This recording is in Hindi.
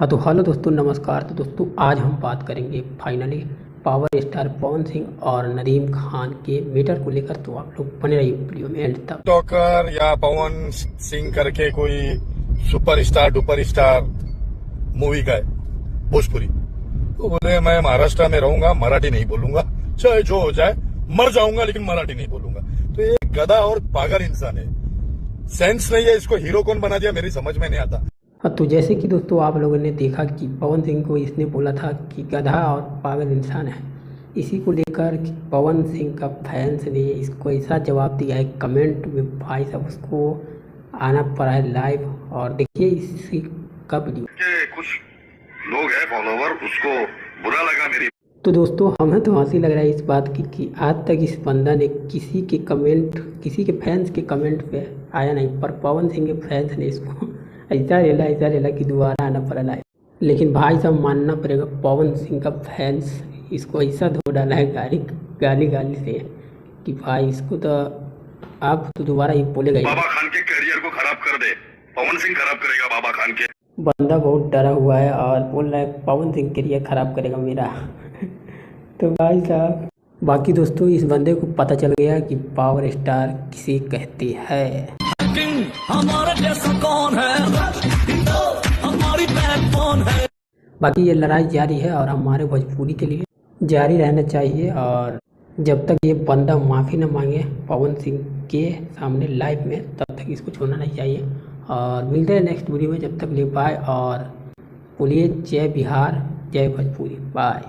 हाँ तो हेलो दोस्तों, नमस्कार। तो दोस्तों आज हम बात करेंगे finally power star Pawan Singh और नदीम खान के मैटर को लेकर। तो आप लोग बने रहिए वीडियो में एंड तक। टॉकर या पवन सिंह करके कोई सुपरस्टार डुपर स्टार मूवी का है भोजपुरी, तो बोले मैं महाराष्ट्र में रहूंगा, मराठी नहीं बोलूंगा, चाहे जो हो जाए, मर जाऊंगा लेकिन मराठी नहीं बोलूंगा। तो ये गधा और पागल इंसान है, सेंस नहीं है। इसको हीरो कौन बना दिया मेरी समझ में नहीं आता। हाँ तो जैसे कि दोस्तों आप लोगों ने देखा कि पवन सिंह को इसने बोला था कि गधा और पागल इंसान है। इसी को लेकर पवन सिंह का फैंस ने इसको ऐसा जवाब दिया है कमेंट में, भाई साहब उसको आना पड़ा है लाइव। और देखिए इसी का वीडियो। कुछ लोग हैं फॉलोवर, उसको बुरा लगा मेरी। तो दोस्तों हमें तो हंसी लग रहा है इस बात की कि आज तक इस बंदा ने किसी के कमेंट, किसी के फैंस के कमेंट पे आया नहीं, पर पवन सिंह के फैंस ने इसको ऐसा लेला कि दोबारा आना पड़ा है। लेकिन भाई साहब मानना पड़ेगा, पवन सिंह का फैंस इसको ऐसा धो डाला है गाली से कि भाई इसको तो आप तो दोबारा ही बोलेगा। बाबा खान के करियर को खराब कर दे, पवन सिंह खराब करेगा बाबा खान के। बंदा बहुत डरा हुआ है और बोल रहा है पवन सिंह करियर खराब करेगा मेरा। तो भाई साहब बाकी दोस्तों इस बंदे को पता चल गया कि पावर स्टार किसे कहते हैं। हमारा जैसा कौन है, हमारी बैकबोन है। बाकी ये लड़ाई जारी है और हमारे भोजपुरी के लिए जारी रहना चाहिए। और जब तक ये बंदा माफ़ी न मांगे पवन सिंह के सामने लाइव में, तब तक इसको छोड़ना नहीं चाहिए। और मिलते हैं नेक्स्ट वीडियो में, जब तक लिए बाय। और बोलिए जय बिहार, जय भोजपुरी, बाय।